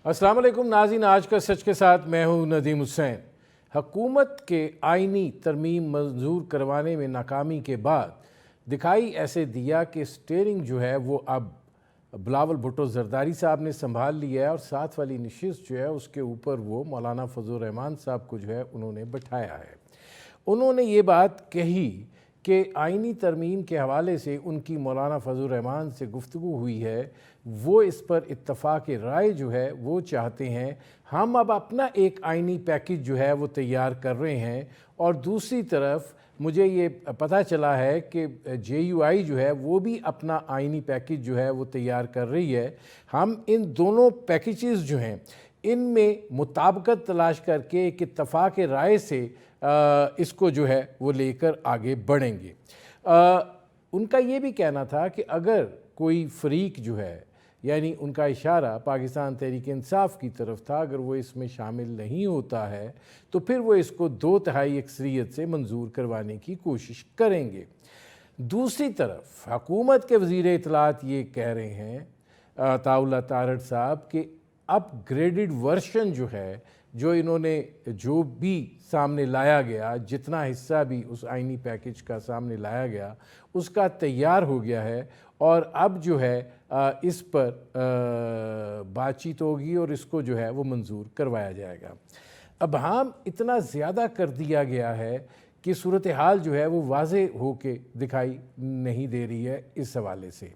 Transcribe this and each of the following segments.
अस्सलाम वालेकुम नाज़रीन, आज का सच के साथ मैं हूँ नदीम हुसैन। हुकूमत के आइनी तरमीम मंजूर करवाने में नाकामी के बाद दिखाई ऐसे दिया कि स्टीयरिंग जो है वो अब बिलावल भुट्टो जरदारी साहब ने संभाल लिया है और साथ वाली नशिस्त जो है उसके ऊपर वो मौलाना फजल रहमान साहब को जो है उन्होंने बैठाया है। उन्होंने ये बात कही कि आइनी तरमीम के हवाले से उनकी मौलाना फजल रहमान से गुफ्तगू हुई है, वो इस पर इत्तफ़ाक़ राय जो है वो चाहते हैं। हम अब अपना एक आइनी पैकेज जो है वो तैयार कर रहे हैं और दूसरी तरफ मुझे ये पता चला है कि JUI जो है वो भी अपना आइनी पैकेज जो है वो तैयार कर रही है। हम इन दोनों पैकेजेस जो हैं इनमें मुताबिकत तलाश करके एक इत्तफ़ाक़ राय से इसको जो है वो लेकर आगे बढ़ेंगे। उनका ये भी कहना था कि अगर कोई फ़रीक जो है, यानी उनका इशारा पाकिस्तान तहरीक इंसाफ की तरफ था, अगर वो इसमें शामिल नहीं होता है तो फिर वो इसको 2/3 अक्सरियत से मंजूर करवाने की कोशिश करेंगे। दूसरी तरफ हुकूमत के वज़ीर इत्तलात ये कह रहे हैं अताउल्लाह तारड़ साहब कि अपग्रेडेड वर्शन जो है, जो इन्होंने जो भी सामने लाया गया, जितना हिस्सा भी उस आइनी पैकेज का सामने लाया गया उसका तैयार हो गया है और अब जो है इस पर बातचीत होगी और इसको जो है वो मंजूर करवाया जाएगा। अब हम इतना ज़्यादा कर दिया गया है कि सूरत हाल जो है वो वाज़े होके दिखाई नहीं दे रही है इस हवाले से।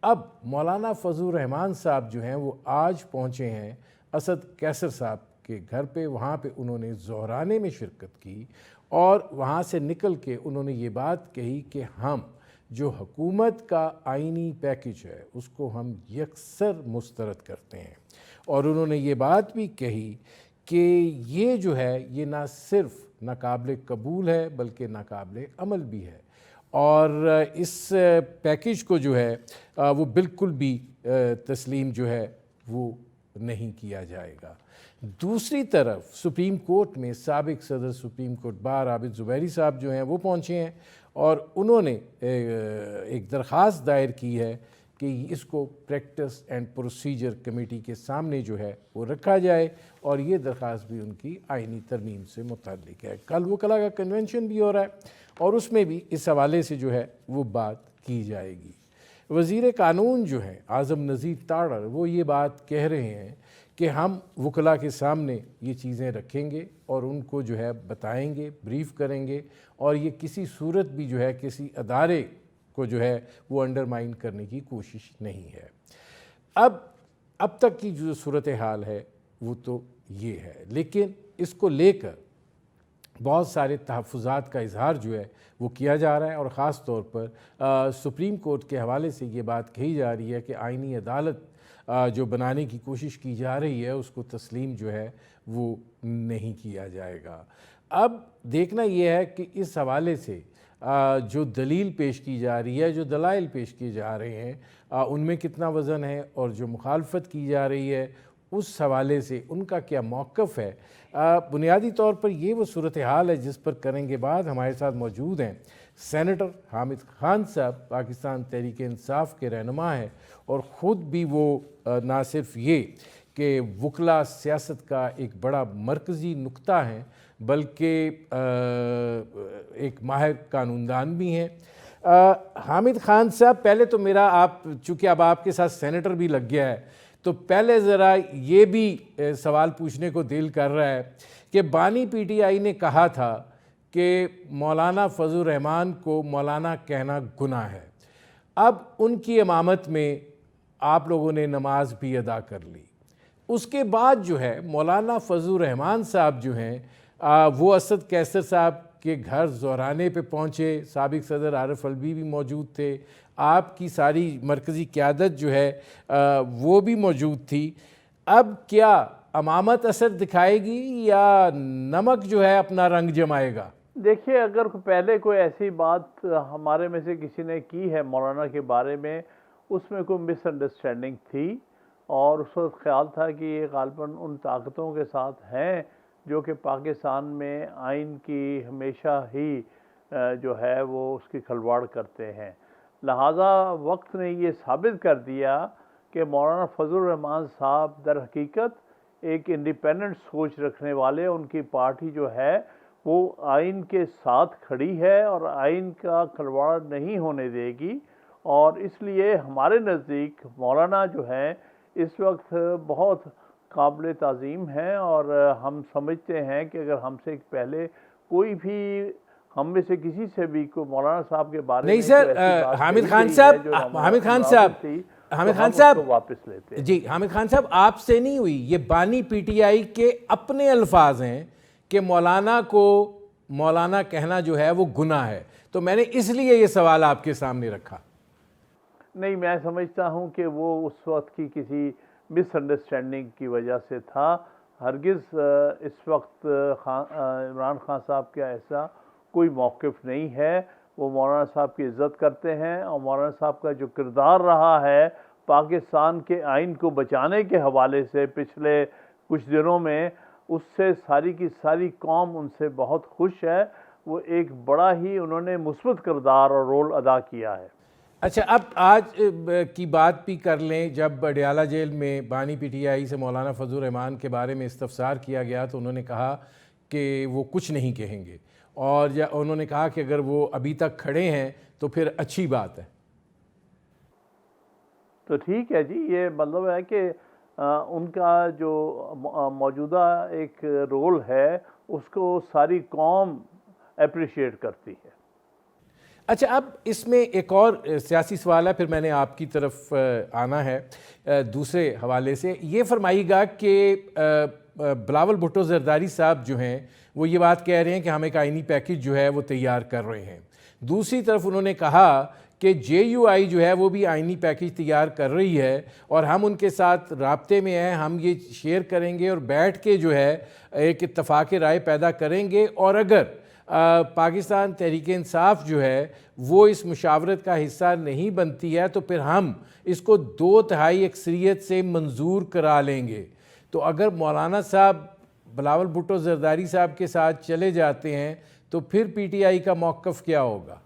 अब मौलाना फजल रहमान साहब जो हैं वो आज पहुँचे हैं असद कैसर साहब के घर पे। वहाँ पे उन्होंने ज़ोहराने में शिरकत की और वहाँ से निकल के उन्होंने ये बात कही कि हम जो हुकूमत का आइनी पैकेज है उसको हम यकसर मुस्तरद करते हैं। और उन्होंने ये बात भी कही कि ये जो है ये ना सिर्फ नाकाबिल कबूल है बल्कि नाकाबिल अमल भी है और इस पैकेज को जो है वो बिल्कुल भी तस्लीम जो है वो नहीं किया जाएगा। दूसरी तरफ सुप्रीम कोर्ट में साबिक सदर supreme court bar Abid Zubairi साहब जो हैं वो पहुँचे हैं और उन्होंने एक दरख्वास्त दायर की है कि इसको प्रैक्टिस एंड प्रोसीजर कमेटी के सामने जो है वो रखा जाए और ये दरख्वास्त भी उनकी आइनी तरमीम से मुताल्लिक है। कल वकला का कन्वेंशन भी हो रहा है और उसमें भी इस हवाले से जो है वो बात की जाएगी। वज़ीर कानून जो हैं आज़म नज़ीर तारड़ वो ये बात कह रहे हैं कि हम वकला के सामने ये चीज़ें रखेंगे और उनको जो है बताएंगे, ब्रीफ़ करेंगे और ये किसी सूरत भी जो है किसी अदारे को जो है वो अंडरमाइन करने की कोशिश नहीं है। अब तक की जो सूरत हाल है वो तो ये है, लेकिन इसको लेकर बहुत सारे तहफ़्फ़ुज़ात का इज़हार जो है वो किया जा रहा है और ख़ास तौर पर सुप्रीम कोर्ट के हवाले से ये बात कही जा रही है कि आइनी अदालत जो बनाने की कोशिश की जा रही है उसको तस्लीम जो है वो नहीं किया जाएगा। अब देखना यह है कि इस हवाले से जो दलील पेश की जा रही है, जो दलाइल पेश किए जा रहे हैं उनमें कितना वज़न है और जो मुखालफत की जा रही है उस हवाले से उनका क्या मौक़िफ़ है। बुनियादी तौर पर ये वो सूरत हाल है जिस पर करेंगे बात। हमारे साथ मौजूद हैं सेनेटर हामिद खान साहब, पाकिस्तान तहरीक इंसाफ के रहनुमा हैं और ख़ुद भी वो ना सिर्फ ये कि वकला सियासत का एक बड़ा मरकज़ी नुक्ता है बल्कि एक माहिर कानूनदान भी हैं। हामिद खान साहब, पहले तो मेरा चूँकि अब आपके साथ सेनेटर भी लग गया है तो पहले ज़रा ये भी सवाल पूछने को दिल कर रहा है कि बानी PTI ने कहा था कि मौलाना फजल रहमान को मौलाना कहना गुनाह है। अब उनकी इमामत में आप लोगों ने नमाज भी अदा कर ली, उसके बाद जो है मौलाना फजल रहमान साहब जो हैं वो असद कैसर साहब के घर ज़ोहराने पे पहुँचे। साबिक सदर आरिफ अलवी भी मौजूद थे, आपकी सारी मरकज़ी क़यादत जो है वो भी मौजूद थी। अब क्या इमामत असर दिखाएगी या नमक जो है अपना रंग जमाएगा? देखिए, अगर पहले कोई ऐसी बात हमारे में से किसी ने की है मौलाना के बारे में, उसमें कोई मिसअंडरस्टैंडिंग थी और उस वक्त ख्याल था कि ये ग़ालिबन उन ताकतों के साथ हैं जो कि पाकिस्तान में आइन की हमेशा ही जो है वो उसकी खलवाड़ करते हैं। लिहाजा वक्त ने ये साबित कर दिया कि मौलाना फजल रहमान साहब दर हकीकत एक इंडिपेंडेंट सोच रखने वाले, उनकी पार्टी जो है वो आइन के साथ खड़ी है और आइन का खलवाड़ नहीं होने देगी। और इसलिए हमारे नज़दीक मौलाना जो है इस वक्त बहुत काबिल ताज़ीम है, और हम समझते हैं कि अगर हमसे पहले कोई भी, हम में से किसी से भी कोई मौलाना साहब के बारे नहीं में सर, कोई ऐसी बात हामिद कही खान गई साहब, है जो हामिद खान नामुनासिब साहब, थी, हामिद तो खान हम साहब उसको वापस लेते हैं। जी, हामिद खान साहब, आपसे नहीं हुई, ये बानी पीटीआई के अपने अल्फाज हैं कि मौलाना को मौलाना कहना जो है वो गुनाह है, तो मैंने इसलिए ये सवाल आपके सामने रखा। नहीं, मैं समझता हूं कि वो उस वक्त की किसी मिसअंडरस्टैंडिंग की वजह से था। हरगिज़ इस वक्त इमरान खान साहब का ऐसा कोई मौक़िफ़ नहीं है। वो मौलाना साहब की इज़्ज़त करते हैं, और मौलाना साहब का जो किरदार रहा है पाकिस्तान के आइन को बचाने के हवाले से पिछले कुछ दिनों में, उससे सारी की सारी कौम उनसे बहुत खुश है। वो एक बड़ा ही उन्होंने मुस्बत किरदार और रोल अदा किया है। अच्छा, अब आज की बात भी कर लें। जब अडयाला जेल में बानी पीटीआई से मौलाना फजल रहमान के बारे में इस्तफसार किया गया तो उन्होंने कहा कि वो कुछ नहीं कहेंगे, और उन्होंने कहा कि अगर वो अभी तक खड़े हैं तो फिर अच्छी बात है। तो ठीक है जी, ये मतलब है कि उनका जो मौजूदा एक रोल है उसको सारी कौम अप्रिशिएट करती है। अच्छा, अब इसमें एक और सियासी सवाल है, फिर मैंने आपकी तरफ आना है दूसरे हवाले से। ये फरमाइएगा कि बिलावल भुट्टो जरदारी साहब जो हैं वो ये बात कह रहे हैं कि हम एक आइनी पैकेज जो है वो तैयार कर रहे हैं। दूसरी तरफ उन्होंने कहा कि JUI जो है वो भी आइनी पैकेज तैयार कर रही है और हम उनके साथ राब्ते में हैं, हम ये शेयर करेंगे और बैठ के जो है एक इत्तफाक राय पैदा करेंगे, और अगर पाकिस्तान तहरीक इंसाफ जो है वो इस मुशावरत का हिस्सा नहीं बनती है तो फिर हम इसको 2/3 अक्सरियत से मंजूर करा लेंगे। तो अगर मौलाना साहब बिलावल भुट्टो जरदारी साहब के साथ चले जाते हैं तो फिर PTI का मौक़िफ़ क्या होगा?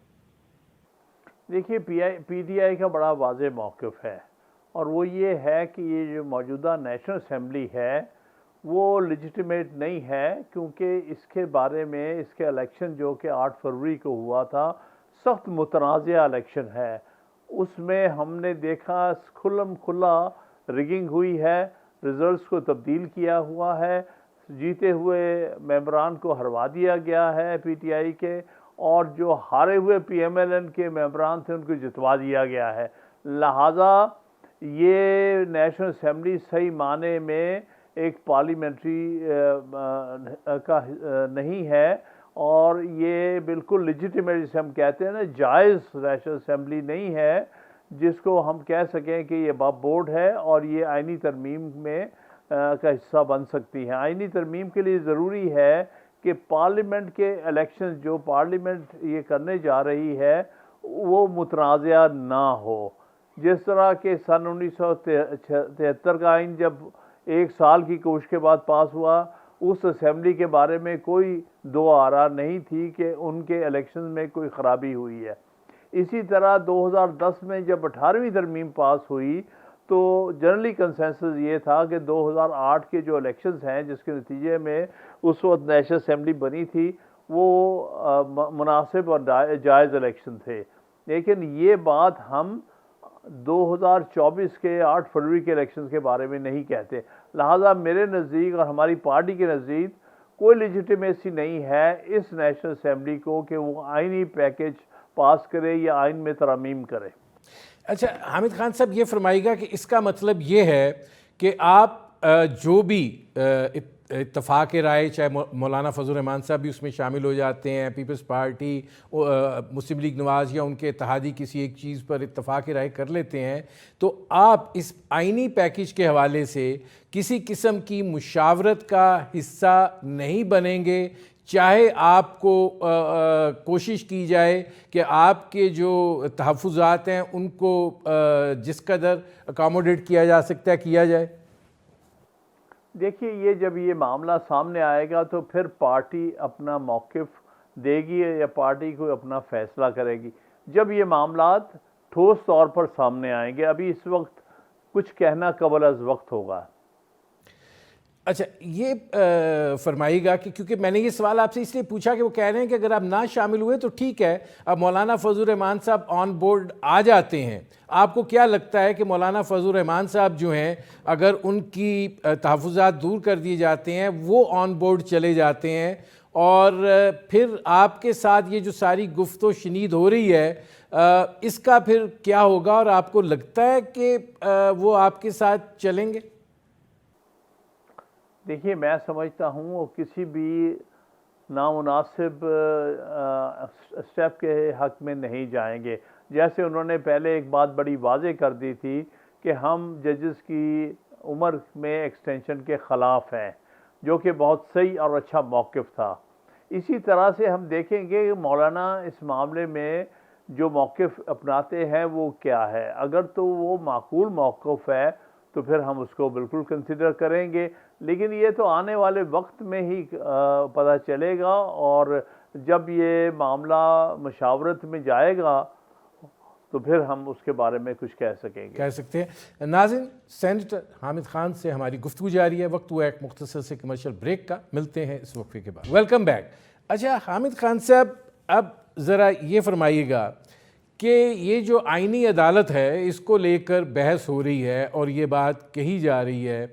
देखिए, PTI का बड़ा वाज़ेह मौक़िफ़ है, और वो ये है कि ये जो मौजूदा नेशनल असम्बली है वो लेजिटिमेट नहीं है, क्योंकि इसके बारे में इसके इलेक्शन जो कि 8 फरवरी को हुआ था, सख्त मुतनाज़ा इलेक्शन है। उसमें हमने देखा खुल्लम खुल्ला रिगिंग हुई है, रिज़ल्ट्स को तब्दील किया हुआ है, जीते हुए मेंबरान को हरवा दिया गया है PTI के, और जो हारे हुए PMLN के मेंबरान थे उनको जितवा दिया गया है। लिहाजा ये नेशनल असम्बली सही माने में एक पार्लियामेंट्री का नहीं है, और ये बिल्कुल लेजिटिमेट, जिसे हम कहते हैं ना, जायज़ नेशनल असम्बली नहीं है जिसको हम कह सकें कि ये बोर्ड है और ये आइनी तरमीम में का हिस्सा बन सकती है। आइनी तरमीम के लिए ज़रूरी है कि पार्लियामेंट के इलेक्शन जो पार्लियामेंट ये करने जा रही है वो मुतनाज़ा ना हो। जिस तरह के सन 1973 का आइन जब 1 साल की कोशिश के बाद पास हुआ, उस असेंबली के बारे में कोई दो आरा नहीं थी कि उनके इलेक्शन में कोई ख़राबी हुई है। इसी तरह 2010 में जब 18वीं तरमीम पास हुई तो जनरली कंसेंसस ये था कि 2008 के जो इलेक्शंस हैं जिसके नतीजे में उस वक्त नेशनल असम्बली बनी थी वो मुनासिब और जायज़ इलेक्शन थे। लेकिन ये बात हम 2024 के 8 फरवरी के इलेक्शन के बारे में नहीं कहते। लिहाजा मेरे नज़दीक और हमारी पार्टी के नज़दीक कोई लेजिटिमेसी नहीं है इस नेशनल असम्बली को कि वो आइनी पैकेज पास करे या आइन में तरमीम करे। अच्छा, हामिद खान साहब, ये फरमाइएगा कि इसका मतलब ये है कि आप जो भी इत्तफाक राय, चाहे मौलाना फजल रहमान साहब भी उसमें शामिल हो जाते हैं, पीपल्स पार्टी, मुस्लिम लीग नवाज़ या उनके इत्तेहादी किसी एक चीज़ पर इत्तफाक राय कर लेते हैं, तो आप इस आइनी पैकेज के हवाले से किसी किस्म की मुशावरत का हिस्सा नहीं बनेंगे, चाहे आपको कोशिश की जाए कि आपके जो तहफ़्फ़ुज़ात हैं उनको जिस कदर अकोमोडेट किया जा सकता है किया जाए? देखिए, ये जब ये मामला सामने आएगा तो फिर पार्टी अपना मौक़िफ़ देगी या पार्टी को अपना फ़ैसला करेगी जब ये मामलात ठोस तौर पर सामने आएंगे। अभी इस वक्त कुछ कहना कबल अज़ वक्त होगा। अच्छा, ये फरमाइएगा कि क्योंकि मैंने ये सवाल आपसे इसलिए पूछा कि वो कह रहे हैं कि अगर आप ना शामिल हुए तो ठीक है, अब मौलाना फजल रहमान साहब ऑन बोर्ड आ जाते हैं। आपको क्या लगता है कि मौलाना फजल रहमान साहब जो हैं, अगर उनकी तहफ़्फ़ुज़ात दूर कर दिए जाते हैं, वो ऑन बोर्ड चले जाते हैं, और फिर आपके साथ ये जो सारी गुफ्तो शनीद हो रही है, इसका फिर क्या होगा? और आपको लगता है कि वो आपके साथ चलेंगे? देखिए, मैं समझता हूँ वो किसी भी नामुनासिब स्टेप के हक में नहीं जाएंगे। जैसे उन्होंने पहले एक बात बड़ी वाज़ेह कर दी थी कि हम जजेस की उम्र में एक्सटेंशन के ख़िलाफ़ हैं, जो कि बहुत सही और अच्छा मौक़िफ़ था। इसी तरह से हम देखेंगे कि मौलाना इस मामले में जो मौक़िफ़ अपनाते हैं वो क्या है। अगर तो वो माकूल मौक़िफ़ है तो फिर हम उसको बिल्कुल कंसिडर करेंगे, लेकिन ये तो आने वाले वक्त में ही पता चलेगा, और जब ये मामला मशावरत में जाएगा तो फिर हम उसके बारे में कुछ कह कह सकते हैं। नाज़रीन, सेनेटर हामिद खान से हमारी गुफ्तगू जारी है। वक्त हुआ एक मुख्तसर से कमर्शियल ब्रेक का, मिलते हैं इस वक्फे के बाद। Welcome back. अच्छा हामिद खान साहब, अब ज़रा ये फरमाइएगा कि ये जो आइनी अदालत है, इसको लेकर बहस हो रही है और ये बात कही जा रही है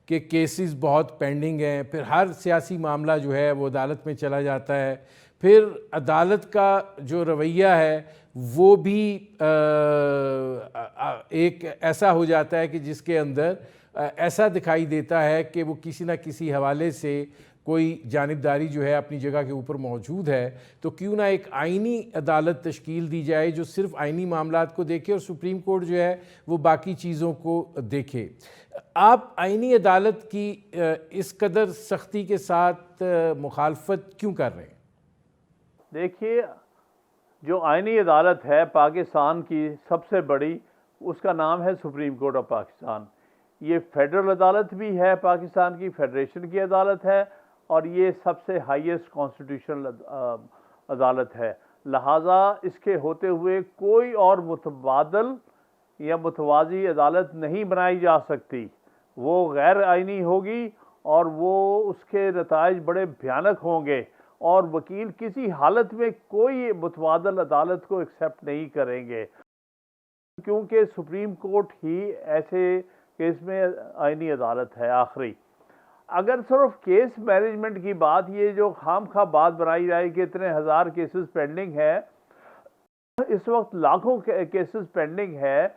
कि केसेस बहुत पेंडिंग हैं, फिर हर सियासी मामला जो है वो अदालत में चला जाता है, फिर अदालत का जो रवैया है वो भी एक ऐसा हो जाता है कि जिसके अंदर ऐसा दिखाई देता है कि वो किसी न किसी हवाले से कोई जानिबदारी जो है अपनी जगह के ऊपर मौजूद है। तो क्यों ना एक आइनी अदालत तश्कील दी जाए जो सिर्फ आइनी मामलात को देखे और सुप्रीम कोर्ट जो है वो बाकी चीज़ों को देखे। आप आइनी अदालत की इस कदर सख्ती के साथ मुखालफत क्यों कर रहे हैं? देखिए, जो आइनी अदालत है पाकिस्तान की सबसे बड़ी, उसका नाम है सुप्रीम कोर्ट ऑफ पाकिस्तान। ये फेडरल अदालत भी है पाकिस्तान की, फेडरेशन की अदालत है, और ये सबसे हाईएस्ट कॉन्स्टिट्यूशनल अदालत है। लिहाजा इसके होते हुए कोई और मुतबादल या मुतवाज़ी अदालत नहीं बनाई जा सकती। वो गैर आइनी होगी और वो उसके नताइज बड़े भयानक होंगे, और वकील किसी हालत में कोई मुतबादल अदालत को एक्सेप्ट नहीं करेंगे, क्योंकि सुप्रीम कोर्ट ही ऐसे केस में आइनी अदालत है आखिरी। अगर सिर्फ केस मैनेजमेंट की बात, ये जो खामखा बात बनाई जाए कि इतने हज़ार केसेस पेंडिंग है, इस वक्त लाखों केसेस पेंडिंग है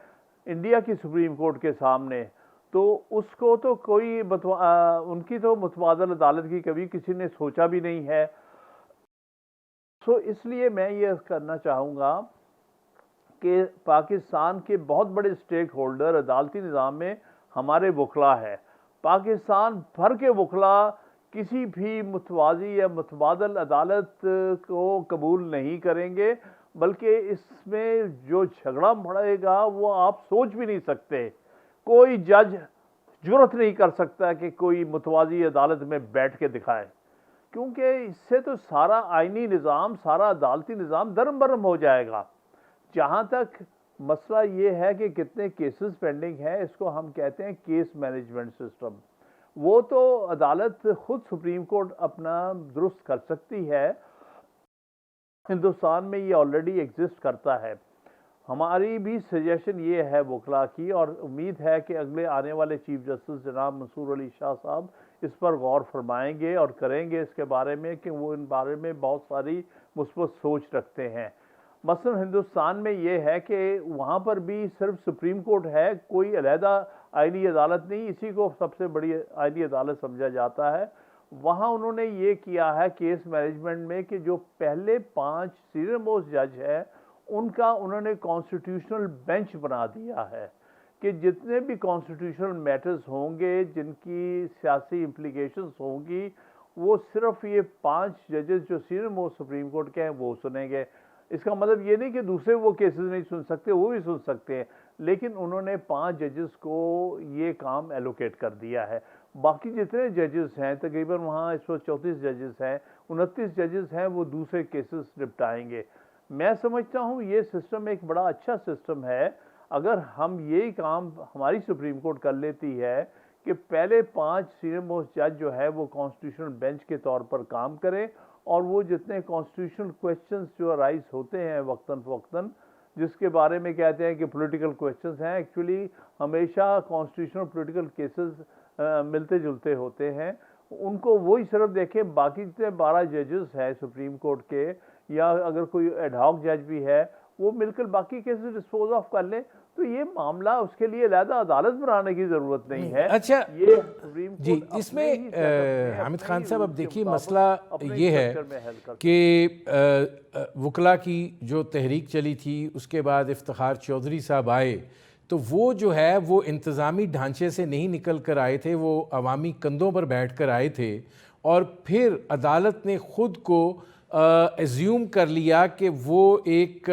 इंडिया की सुप्रीम कोर्ट के सामने, तो उसको तो कोई उनकी तो मुतबादल अदालत की कभी किसी ने सोचा भी नहीं है। तो इसलिए मैं ये करना चाहूँगा कि पाकिस्तान के बहुत बड़े स्टेक होल्डर अदालती निज़ाम में हमारे वकला है। पाकिस्तान भर के वकला किसी भी मुतवाज़ी या मुतबादल अदालत को कबूल नहीं करेंगे, बल्कि इसमें जो झगड़ा बढ़ेगा वो आप सोच भी नहीं सकते। कोई जज जुर्रत नहीं कर सकता कि कोई मुतवाज़ी अदालत में बैठ के दिखाए, क्योंकि इससे तो सारा आइनी निज़ाम, सारा अदालती निज़ाम दरम बरम हो जाएगा। जहाँ तक मसला ये है कि कितने केसेस पेंडिंग हैं, इसको हम कहते हैं केस मैनेजमेंट सिस्टम। वो तो अदालत खुद सुप्रीम कोर्ट अपना दुरुस्त कर सकती है, हिंदुस्तान में ये ऑलरेडी एग्जिस्ट करता है। हमारी भी सजेशन ये है वकला की, और उम्मीद है कि अगले आने वाले चीफ जस्टिस जनाब मंसूर अली शाह साहब इस पर गौर फरमाएंगे और करेंगे इसके बारे में, कि वो इन बारे में बहुत सारी मुस्बत सोच रखते हैं। मसलन हिंदुस्तान में ये है कि वहाँ पर भी सिर्फ सुप्रीम कोर्ट है, कोई अलहदा आइनी अदालत नहीं, इसी को सबसे बड़ी आइनी अदालत समझा जाता है। वहाँ उन्होंने ये किया है केस मैनेजमेंट में कि जो पहले 5 सीनियर मोस्ट जज है उनका उन्होंने कॉन्स्टिट्यूशनल बेंच बना दिया है, कि जितने भी कॉन्स्टिट्यूशनल मैटर्स होंगे जिनकी सियासी इम्प्लीकेशंस होंगी, वो सिर्फ ये 5 जजेस जो सीनियर मोस्ट सुप्रीम कोर्ट के हैं वो सुनेंगे। इसका मतलब ये नहीं कि दूसरे वो केसेस नहीं सुन सकते, वो भी सुन सकते हैं, लेकिन उन्होंने 5 जजेस को ये काम एलोकेट कर दिया है। बाकी जितने जजेस हैं, तकरीबन वहाँ इस वक्त 34 जजेस हैं, 29 जजेस हैं, वो दूसरे केसेस निपटाएंगे। मैं समझता हूँ ये सिस्टम एक बड़ा अच्छा सिस्टम है। अगर हम यही काम हमारी सुप्रीम कोर्ट कर लेती है कि पहले 5 सीनियर मोस्ट जज जो है वो कॉन्स्टिट्यूशनल बेंच के तौर पर काम करें, और वो जितने कॉन्स्टिट्यूशनल क्वेश्चंस जो राइज होते हैं वक्तन फवक्तन, जिसके बारे में कहते हैं कि पॉलिटिकल क्वेश्चंस हैं, एक्चुअली हमेशा कॉन्स्टिट्यूशनल पॉलिटिकल केसेस मिलते जुलते होते हैं, उनको वही सिर्फ देखें। बाकी जितने 12 जजेस हैं सुप्रीम कोर्ट के, या अगर कोई एडहॉक जज भी है, वो मिलकर बाकी केसेस डिस्पोज ऑफ कर लें, तो ये मामला उसके लिए अलग अदालत बनाने की जरूरत नहीं है। अच्छा, ये सुप्रीम जी, कोर्ट इसमें हामिद खान साहब अब देखिए मसला ये है कि वकला की जो तहरीक चली थी उसके बाद इफ्तिखार चौधरी साहब आए, तो वो जो है वो इंतज़ामी ढांचे से नहीं निकल कर आए थे, वो अवामी कंधों पर बैठ कर आए थे, और फिर अदालत ने ख़ुद को एज्यूम कर लिया कि वो एक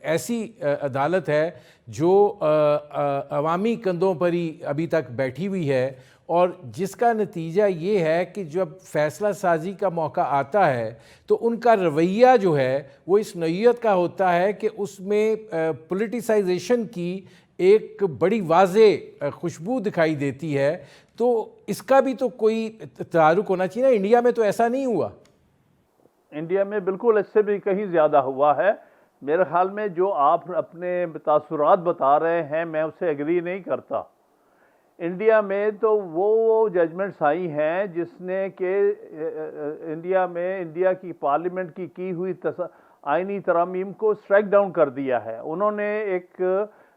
ऐसी अदालत है जो अवामी कंधों पर ही अभी तक बैठी हुई है, और जिसका नतीजा ये है कि जब फ़ैसला साजी का मौका आता है तो उनका रवैया जो है वो इस नौइयत का होता है कि उसमें पॉलिटिसाइजेशन की एक बड़ी वाज़े खुशबू दिखाई देती है। तो इसका भी तो कोई तारुक होना चाहिए ना। इंडिया में तो ऐसा नहीं हुआ। इंडिया में बिल्कुल इससे भी कहीं ज़्यादा हुआ है। मेरे ख्याल में जो आप अपने तासुरात बता रहे हैं, मैं उससे एग्री नहीं करता। इंडिया में तो वो जजमेंट्स आई हैं जिसने कि इंडिया में इंडिया की पार्लियामेंट की हुई आईनी तरमीम को स्ट्राइक डाउन कर दिया है। उन्होंने एक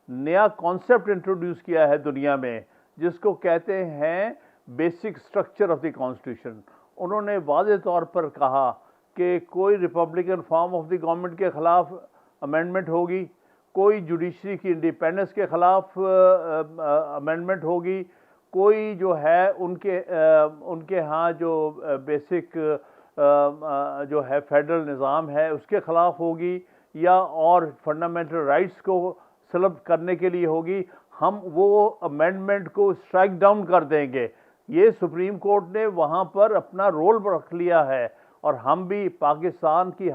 नया कॉन्सेप्ट इंट्रोड्यूस किया है दुनिया में, जिसको कहते हैं basic structure of the constitution. उन्होंने वाज़े तौर पर कहा कि कोई Republican form of the government के ख़िलाफ़ अमेंडमेंट होगी, कोई जुडिशरी की इंडिपेंडेंस के ख़िलाफ़ अमेंडमेंट होगी, कोई जो है उनके यहाँ जो बेसिक जो है फेडरल निज़ाम है उसके ख़िलाफ़ होगी, या और फंडामेंटल राइट्स को सलब करने के लिए होगी। हम वो अमेंडमेंट को स्ट्राइक डाउन कर देंगे। ये सुप्रीम कोर्ट ने वहाँ पर अपना रोल रख लिया है, और हम भी पाकिस्तान की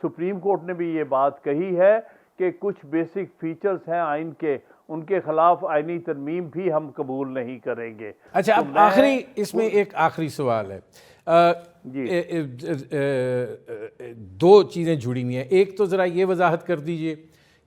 सुप्रीम कोर्ट ने भी ये बात कही है कि कुछ बेसिक फीचर्स हैं आइन के, उनके खिलाफ आइनी तरमीम भी हम कबूल नहीं करेंगे। अच्छा, तो अब आखिरी इसमें एक आखिरी सवाल है। दो चीज़ें जुड़ी हुई हैं। एक तो ज़रा ये वजाहत कर दीजिए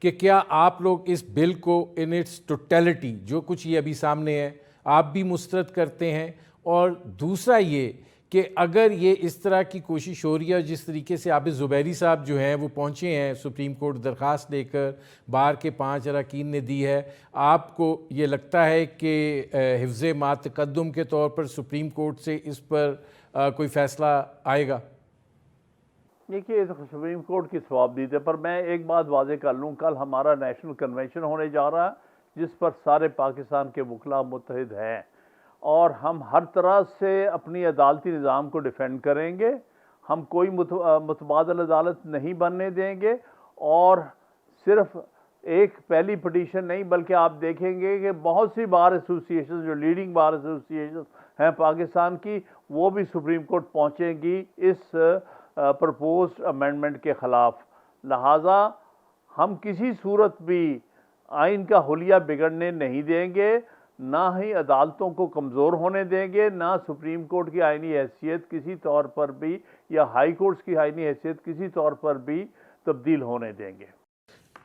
कि क्या आप लोग इस बिल को इन इट्स टोटलिटी, जो कुछ ये अभी सामने है, आप भी मुस्तरद करते हैं? और दूसरा ये कि अगर ये इस तरह की कोशिश हो रही है, जिस तरीके से आबिद ज़ुबैरी साहब जो हैं वो पहुँचे हैं सुप्रीम कोर्ट दरख्वास्त लेकर, बार के 5 अरकान ने दी है, आपको ये लगता है कि हिफ्ज़ मा तक़द्दुम के तौर पर सुप्रीम कोर्ट से इस पर कोई फ़ैसला आएगा? देखिए, सुप्रीम कोर्ट की जवाबदीदी पर मैं एक बात वाज़े कर लूँ, कल हमारा नेशनल कन्वेंशन होने जा रहा है जिस पर सारे पाकिस्तान के वकला मुत्तहिद हैं, और हम हर तरह से अपनी अदालती निज़ाम को डिफेंड करेंगे। हम कोई मुतबादल अदालत नहीं बनने देंगे, और सिर्फ एक पहली पटिशन नहीं, बल्कि आप देखेंगे कि बहुत सी बार एसोसिएशन, जो लीडिंग बार एसोसिएशन हैं पाकिस्तान की, वो भी सुप्रीम कोर्ट पहुंचेंगी इस प्रपोज्ड अमेंडमेंट के ख़िलाफ़। लिहाजा हम किसी सूरत भी आइन का हुलिया बिगड़ने नहीं देंगे, ना ही अदालतों को कमज़ोर होने देंगे, ना सुप्रीम कोर्ट की आइनी हैसियत किसी तौर पर भी, या हाई कोर्ट्स की आइनी हैसियत किसी तौर पर भी तब्दील होने देंगे।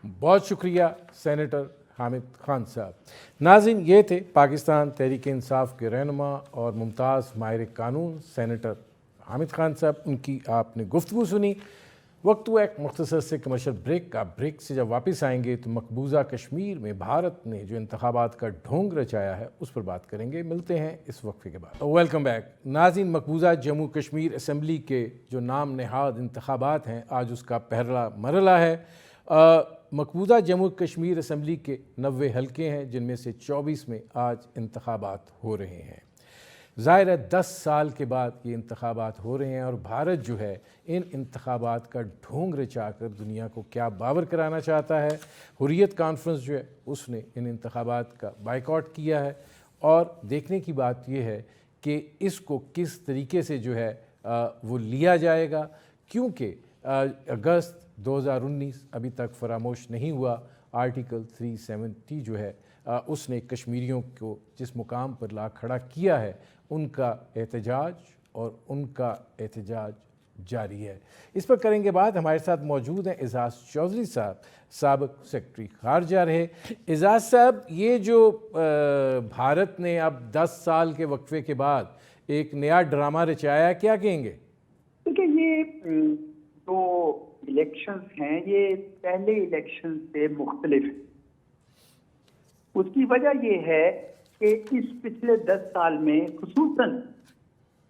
बहुत शुक्रिया सेनेटर हामिद खान साहब। नाज़रीन, ये थे पाकिस्तान तहरीक इंसाफ के रहनुमा और मुमताज़ माहिर कानून सेनेटर हामिद खान साहब। उनकी आपने गुफ्तगू सुनी। वक्त हुआ एक मुख्तसर से कमर्शियल ब्रेक का। ब्रेक से जब वापस आएंगे तो मकबूजा कश्मीर में भारत ने जो इंतखाबात का ढोंग रचाया है उस पर बात करेंगे। मिलते हैं इस वक्फे के बाद। वेलकम बैक नाज़रीन। मकबूजा जम्मू कश्मीर असम्बली के जो नाम नहाद इंतखाबात हैं, आज उसका पहला मरला है। मकबूजा जम्मू कश्मीर असम्बली के 90 हलके हैं, जिनमें से 24 में आज इंतखाबात हो रहे हैं। ज़ाहिर है 10 साल के बाद ये इंतखाबात हो रहे हैं, और भारत जो है इन इंतखाबात का ढोंग रचा कर दुनिया को क्या बावर कराना चाहता है। हुर्रियत कॉन्फ्रेंस जो है उसने इन इंतखाबात का बाइकआउट किया है, और देखने की बात यह है कि इसको किस तरीके से जो है वो लिया जाएगा, क्योंकि अगस्त 2019 अभी तक फरामोश नहीं हुआ। आर्टिकल 370 जो है उसने कश्मीरियों को जिस मुकाम पर ला खड़ा किया है उनका एहतजाज और उनका एहतजाज जारी है। इस पर करेंगे बात। हमारे साथ मौजूद हैं एजाज चौधरी साहब, साबिक सेक्रेटरी खारजा रहे। एजाज साहब, ये जो भारत ने अब 10 साल के वक्फे के बाद एक नया ड्रामा रचाया, क्या कहेंगे? देखिए, ये जो इलेक्शंस हैं ये पहले इलेक्शन से मुख्तलिफ है। उसकी वजह ये है कि इस पिछले 10 साल में खुसूसन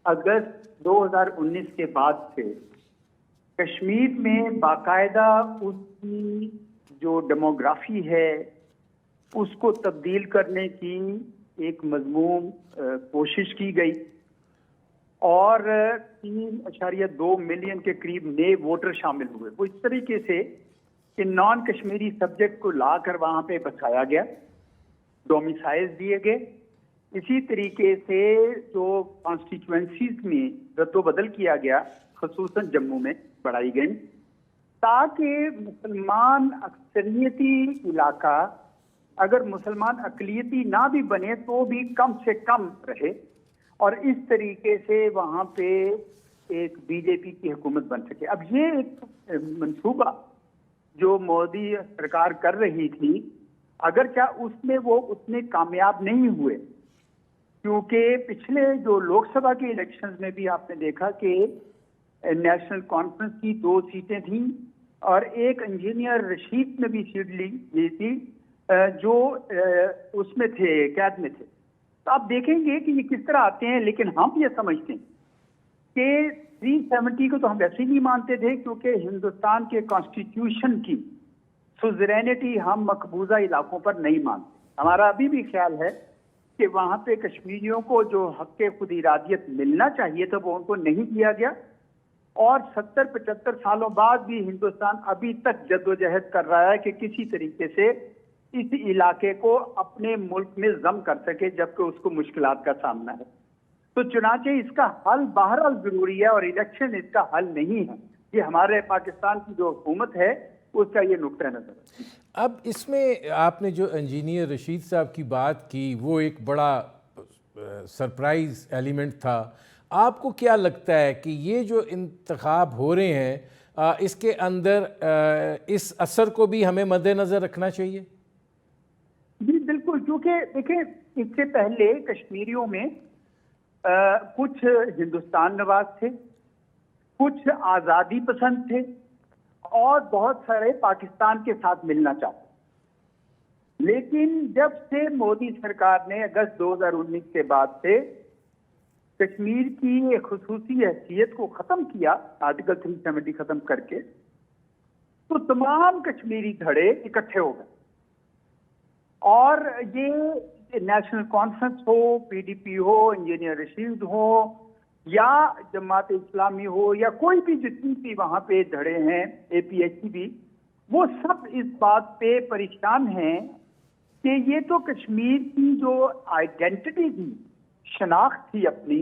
अगस्त 2019 के बाद से कश्मीर में बाकायदा उसकी जो डेमोग्राफी है उसको तब्दील करने की एक मजमून कोशिश की गई और 3.2 मिलियन के करीब नए वोटर शामिल हुए। वो इस तरीके से कि नॉन कश्मीरी सब्जेक्ट को लाकर वहां पे बसाया गया, डोमिसाइल्स दिए गए। इसी तरीके से जो कॉन्स्टिट्यूएंसीज में रद्दोबदल किया गया, खसूसन जम्मू में बढ़ाई गई, ताकि मुसलमान अक्सरियती इलाका अगर मुसलमान अकलियती ना भी बने तो भी कम से कम रहे और इस तरीके से वहां पे एक बीजेपी की हुकूमत बन सके। अब ये एक मंसूबा जो मोदी सरकार कर रही थी, अगर क्या उसमें वो उतने कामयाब नहीं हुए, क्योंकि पिछले जो लोकसभा के इलेक्शंस में भी आपने देखा कि नेशनल कॉन्फ्रेंस की 2 सीटें थीं और एक इंजीनियर रशीद ने भी सीट ली थी जो उसमें थे, कैद में थे। तो आप देखेंगे कि ये किस तरह आते हैं। लेकिन हम ये समझते हैं कि 370 को तो हम वैसे ही नहीं मानते थे, क्योंकि हिंदुस्तान के कॉन्स्टिट्यूशन की सुज़रेनिटी हम मकबूजा इलाकों पर नहीं मानते। हमारा अभी भी ख्याल है कि वहां पे कश्मीरियों को जो हक़ खुद इरादियत मिलना चाहिए था वो उनको नहीं दिया गया और 70-75 सालों बाद भी हिंदुस्तान अभी तक जद्दोजहद कर रहा है कि किसी तरीके से इस इलाके को अपने मुल्क में जम कर सके, जबकि उसको मुश्किलात का सामना है। तो चुनाचे इसका हल बहरहाल जरूरी है और इलेक्शन इसका हल नहीं है। ये हमारे पाकिस्तान की जो हुकूमत है उसका ये नुक्ता नजर है। अब इसमें आपने जो इंजीनियर रशीद साहब की बात की वो एक बड़ा सरप्राइज एलिमेंट था। आपको क्या लगता है कि ये जो इंतखाब हो रहे हैं इसके अंदर इस असर को भी हमें मद्देनजर रखना चाहिए? जी बिल्कुल, क्योंकि देखिए इससे पहले कश्मीरियों में कुछ हिंदुस्तान नवाज थे, कुछ आज़ादी पसंद थे और बहुत सारे पाकिस्तान के साथ मिलना चाहते। लेकिन जब से मोदी सरकार ने अगस्त 2019 के बाद से कश्मीर की खुसूसी हैसियत को ख़त्म किया, आर्टिकल 370 ख़त्म करके, तो तमाम कश्मीरी धड़े इकट्ठे हो गए और ये नेशनल कॉन्फ्रेंस हो, पीडीपी हो, इंजीनियर रशीद हो या जमात इस्लामी हो या कोई भी जितनी भी वहां पे धड़े हैं, एपीएचसी भी, वो सब इस बात पे परेशान हैं कि ये तो कश्मीर की जो आइडेंटिटी थी, शनाख्त थी अपनी,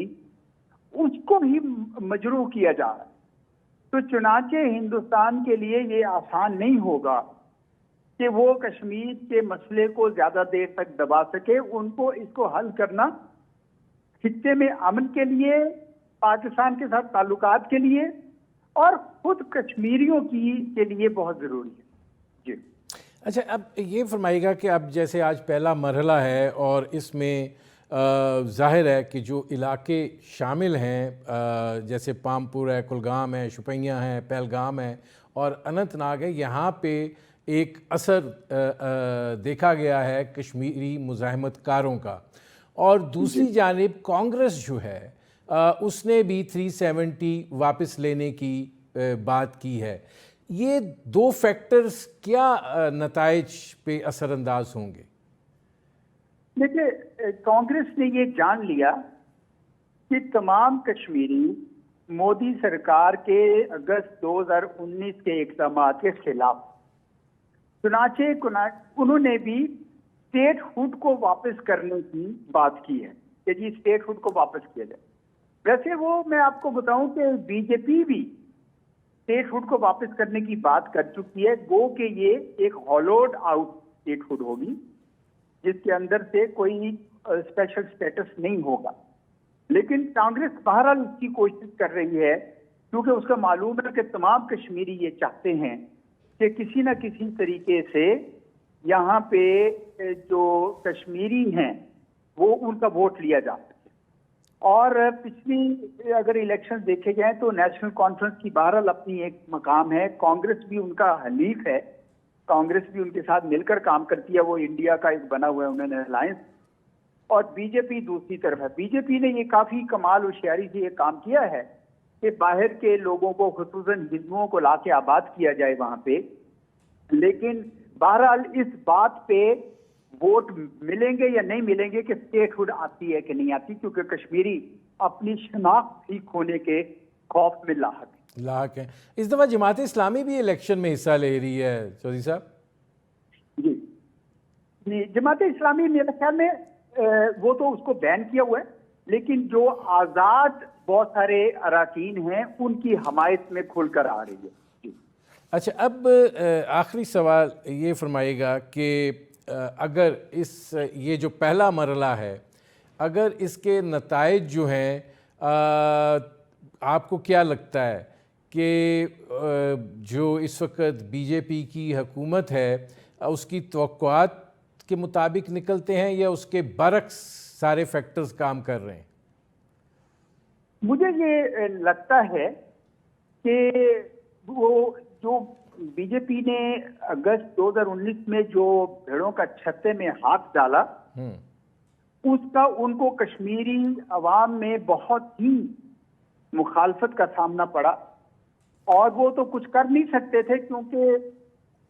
उसको ही मजरूह किया जा रहा है। तो चुनाचे हिंदुस्तान के लिए ये आसान नहीं होगा कि वो कश्मीर के मसले को ज्यादा देर तक दबा सके। उनको इसको हल करना खित्ते में अमन के लिए, पाकिस्तान के साथ ताल्लुकात के लिए और खुद कश्मीरियों के लिए बहुत ज़रूरी है। जी अच्छा, अब ये फरमाइएगा कि अब जैसे आज पहला मरहला है और इसमें ज़ाहिर है कि जो इलाके शामिल हैं जैसे पामपुर है, कुलगाम है, शुपियाँ हैं, पहलगाम है और अनंतनाग है, यहाँ पे एक असर देखा गया है कश्मीरी मुज़ाहमतकारों का। और दूसरी जानिब कांग्रेस जो है उसने भी 370 वापस लेने की बात की है। ये 2 फैक्टर्स क्या नताइज पे असरअंदाज होंगे? देखिए, कांग्रेस ने ये जान लिया कि तमाम कश्मीरी मोदी सरकार के अगस्त 2019 के इक़दामात के खिलाफ, चुनाचे उन्होंने भी स्टेटहुड को वापस करने की बात की है कि जी स्टेटहुड को वापस किया जाए। वैसे वो मैं आपको बताऊं कि बीजेपी भी स्टेटहुड को वापस करने की बात कर चुकी है। गो के ये एक हॉलोड आउट स्टेटहुड होगी जिसके अंदर से कोई स्पेशल स्टेटस नहीं होगा। लेकिन कांग्रेस बहरहाल इसकी कोशिश कर रही है, क्योंकि उसका मालूम है कि तमाम कश्मीरी ये चाहते हैं कि किसी न किसी तरीके से यहाँ पे जो कश्मीरी हैं वो उनका वोट लिया जा सके। और पिछली अगर इलेक्शन देखे जाए तो नेशनल कॉन्फ्रेंस की बहरहाल अपनी एक मकाम है, कांग्रेस भी उनका हलीफ है, कांग्रेस भी उनके साथ मिलकर काम करती है, वो इंडिया का एक बना हुआ है उन्होंने अलायंस। और बीजेपी दूसरी तरफ है। बीजेपी ने ये काफी कमाल होशियारी से ये काम किया है कि बाहर के लोगों को, खुसूसन हिंदुओं को लाके आबाद किया जाए वहां पे। लेकिन बहरहाल इस बात पे वोट मिलेंगे या नहीं मिलेंगे कि स्टेटहुड आती है कि नहीं आती, क्योंकि कश्मीरी अपनी शनाख्त ठीक होने के खौफ में लाहक है। इस दफा जमात इस्लामी भी इलेक्शन में हिस्सा ले रही है चौधरी साहब। जी, जमात इस्लामी मेरे ख्याल में वो तो उसको बैन किया हुआ है, लेकिन जो आजाद बहुत सारे अराकीन हैं उनकी हमायत में खुलकर आ रही है। जी। अच्छा, अब आखिरी सवाल ये फरमाइएगा कि अगर ये जो पहला मरला है, अगर इसके नताइज जो हैं, आपको क्या लगता है कि जो इस वक्त बीजेपी की हुकूमत है उसकी तवक्कुआत के मुताबिक निकलते हैं या उसके बरक्स सारे फैक्टर्स काम कर रहे हैं? मुझे ये लगता है कि वो जो बीजेपी ने अगस्त 2019 में जो भेड़ों का छत्ते में हाथ डाला, उसका उनको कश्मीरी अवाम में बहुत ही मुखालफत का सामना पड़ा। और वो तो कुछ कर नहीं सकते थे, क्योंकि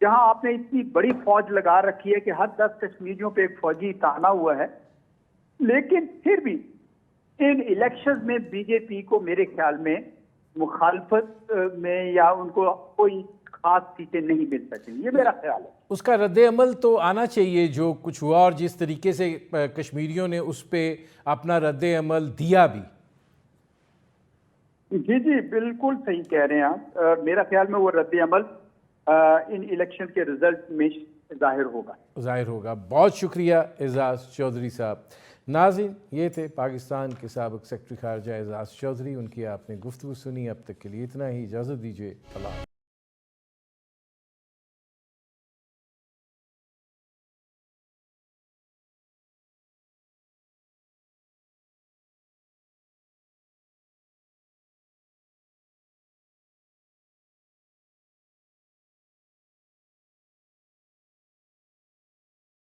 जहां आपने इतनी बड़ी फौज लगा रखी है कि हर 10 कश्मीरियों पे एक फौजी ताना हुआ है। लेकिन फिर भी इन इलेक्शंस में बीजेपी को मेरे ख्याल में मुखालफत में या उनको कोई खास सीटें नहीं मिल सकें, ये मेरा ख्याल है। उसका रद्द-ए-अमल तो आना चाहिए जो कुछ हुआ, और जिस तरीके से कश्मीरियों ने उस पर अपना रद्द-ए-अमल दिया भी। जी जी, बिल्कुल सही कह रहे हैं आप। मेरा ख्याल में वो रद्द-ए-अमल इन इलेक्शन के रिजल्ट में जाहिर होगा। बहुत शुक्रिया एजाज चौधरी साहब। नाज़रीन, ये थे पाकिस्तान के साबिक़ सेक्रेटरी ख़ारजा एजाज चौधरी। उनकी आपने गुफ्तगू सुनी। अब तक के लिए इतना ही, इजाज़त दीजिए। अल्लाह।